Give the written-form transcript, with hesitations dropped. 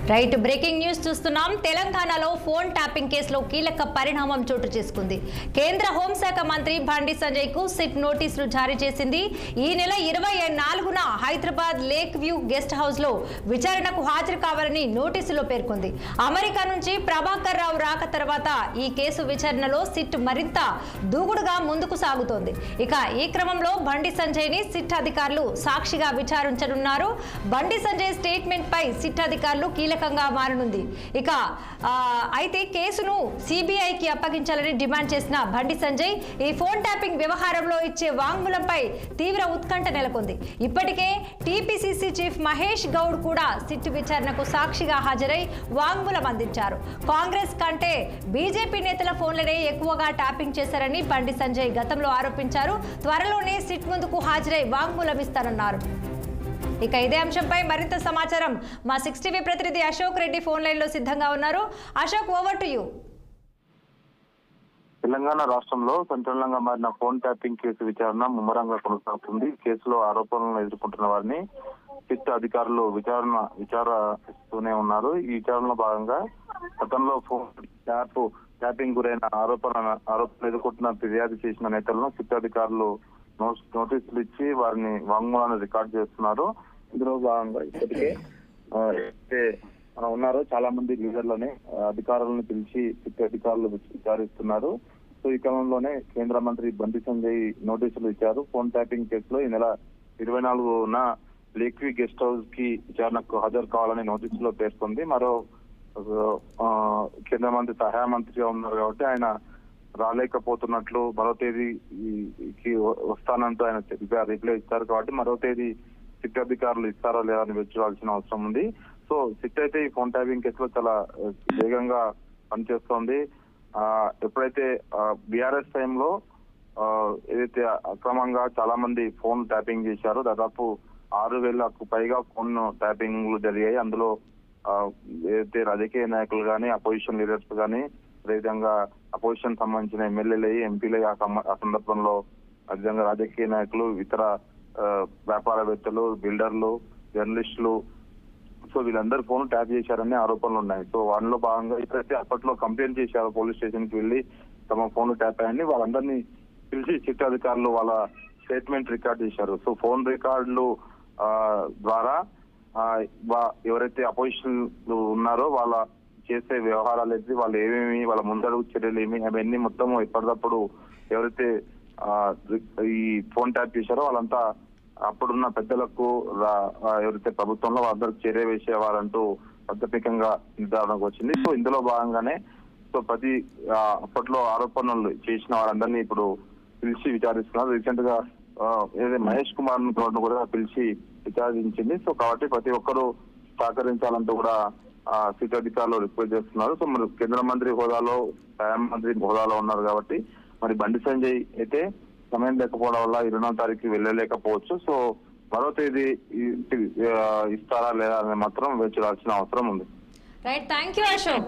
Right breaking news చూస్తున్నాం. తెలంగాణలో phone tapping కేసులో కీలక పరిణామం చోటు చేసుకుంది. కేంద్ర హోంశాఖ మంత్రి బండి సంజయ్ కు సిట్ నోటీసులు జారీ చేసింది. ఈ నెల 24న Hyderabad lake view guest house లో విచారణకు హాజరు కావాలని నోటీసులో పేర్కొంది. అమెరికా నుంచి ప్రభాకర్ రావు రాక తర్వాత ఈ కేసు విచారణలో సిట్ మరింత దూకుడుగా ముందుకు సాగుతోంది. ఇక ఈ క్రమంలో బండి సంజయ్ ని సిట్ అధికారులు సాక్షిగా విచారించనున్నారు. బండి సంజయ్ స్టేట్మెంట్ పై సిట్ అధికారులు కీలకంగా మారనుంది. ఇక అయితే కేసును సిబిఐకి అప్పగించాలని డిమాండ్ చేసిన బండి సంజయ్ ఈ ఫోన్ ట్యాపింగ్ వ్యవహారంలో ఇచ్చే వాంగ్మూలంపై తీవ్ర ఉత్కంఠ నెలకొంది. ఇప్పటికే టీపీసీసీ చీఫ్ మహేష్ గౌడ్ కూడా సిట్ విచారణకు సాక్షిగా హాజరై వాంగ్మూలం అందించారు. కాంగ్రెస్ కంటే బీజేపీ నేతల ఫోన్లనే ఎక్కువగా ట్యాపింగ్ చేశారని బండి సంజయ్ గతంలో ఆరోపించారు. త్వరలోనే సిట్ ముందుకు హాజరై వాంగ్మూలం ఇస్తారన్నారు. ఇక ఇదే అంశంపై మరింత సమాచారం మా 6 టీవీ ప్రతినిధి అశోక్ రెడ్డి ఫోన్ లైన్ లో సిద్ధంగా ఉన్నారు. Ashok, over to you. Telangana రాష్ట్రంలో సంచలనంగా మారిన ఫోన్ ట్యాపింగ్ కేసు విచారణ ముమ్మరంగా కొనసాగుతుంది. కేసులో ఆరోపణలను ఎదుర్కొంటున్న వారిని సిట్ అధికారులు విచారిస్తూనే ఉన్నారు. ఈ విచారణలో భాగంగా గతంలో ఫోన్ ట్యాపింగ్ గురైన ఆరోపణలు ఎదుర్కొంటున్న ఫిర్యాదు చేసిన నేతలను సిట్ అధికారులు నోటీసులు ఇచ్చి వారిని వాంగ్మూలాన్ని రికార్డు చేస్తున్నారు. ఇందులో భాగంగా ఇప్పటికే ఉన్నారో చాలా మంది లీడర్లని అధికారులను పిలిచి సిట్ అధికారులు విచారిస్తున్నారు. సో ఈ క్రమంలోనే కేంద్ర మంత్రి బండి సంజయ్ నోటీసులు ఇచ్చారు. ఫోన్ ట్యాపింగ్ కేసులో ఈ నెల 24న లేక్ వ్యూ గెస్ట్ హౌస్ కి విచారణకు హాజరు కావాలని నోటీసులో పేర్కొంది. మరో కేంద్ర మంత్రి సహాయ మంత్రిగా ఉన్నారు కాబట్టి ఆయన రాలేకపోతున్నట్లు మరో తేదీకి వస్తానంటూ ఆయన రిప్లై ఇచ్చారు. కాబట్టి మరో తేదీ సిట్ అధికారులు ఇస్తారో లేదా అని వేచి చూడాల్సిన అవసరం ఉంది. సో సిట్ అయితే ఈ ఫోన్ ట్యాపింగ్ కేసులో చాలా వేగంగా పనిచేస్తోంది. ఎప్పుడైతే బీఆర్ఎస్ టైంలో ఏదైతే అక్రమంగా చాలా మంది ఫోన్ ట్యాపింగ్ చేశారో దాదాపు 6,000కు పైగా ఫోన్ ట్యాపింగ్లు జరిగాయి. అందులో ఏదైతే రాజకీయ నాయకులు కానీ అపోజిషన్ లీడర్స్ కానీ అదేవిధంగా అపోజిషన్ సంబంధించిన ఎమ్మెల్యేలు ఎంపీలు ఆ సందర్భంలో అదేవిధంగా రాజకీయ నాయకులు ఇతర వ్యాపారవేత్తలు బిల్డర్లు జర్నలిస్టులు సో వీళ్ళందరూ ఫోన్ ట్యాప్ చేశారని ఆరోపణలు ఉన్నాయి. సో వాటిలో భాగంగా ఇప్పుడైతే అప్పట్లో కంప్లైంట్ చేశారు పోలీస్ స్టేషన్ కి వెళ్లి తమ ఫోన్ ట్యాప్ అయ్యాయని వాళ్ళందరినీ పిలిచి సిట్ అధికారులు వాళ్ళ స్టేట్మెంట్ రికార్డ్ చేశారు. సో ఫోన్ రికార్డులు ద్వారా ఎవరైతే అపోజిషన్ ఉన్నారో వాళ్ళ చేసే వ్యవహారాలు అయితే వాళ్ళు ఏమేమి వాళ్ళ ముందడుగు చర్యలు ఏమి అవన్నీ మొత్తం ఎప్పటికప్పుడు ఎవరైతే ఈ ఫోన్ ట్యాప్ చేశారో వాళ్ళంతా అప్పుడున్న పెద్దలకు ఎవరైతే ప్రభుత్వంలో వాళ్ళందరికి చర్య వేసేవారంటూ ప్రాథమికంగా నిర్ధారణకు వచ్చింది. సో ఇందులో భాగంగానే సో అప్పట్లో ఆరోపణలు చేసిన వారందరినీ ఇప్పుడు పిలిచి విచారిస్తున్నారు. రీసెంట్ గా ఏదైతే మహేష్ కుమార్ కూడా పిలిచి విచారించింది. సో కాబట్టి ప్రతి ఒక్కరూ సహకరించాలంటూ కూడా సిట్ అధికారులు రిక్వెస్ట్ చేస్తున్నారు. సో మరి కేంద్ర మంత్రి హోదాలో సహాయ మంత్రి హోదాలో ఉన్నారు కాబట్టి మరి బండి సంజయ్ అయితే సమయం లేకపోవడం వల్ల 20వ తారీఖు వెళ్ళలేకపోవచ్చు. సో మరో తేదీ ఇస్తారా లేదా అని మాత్రం వేచి చూడాల్సిన అవసరం ఉంది. Right, thank you Ashok.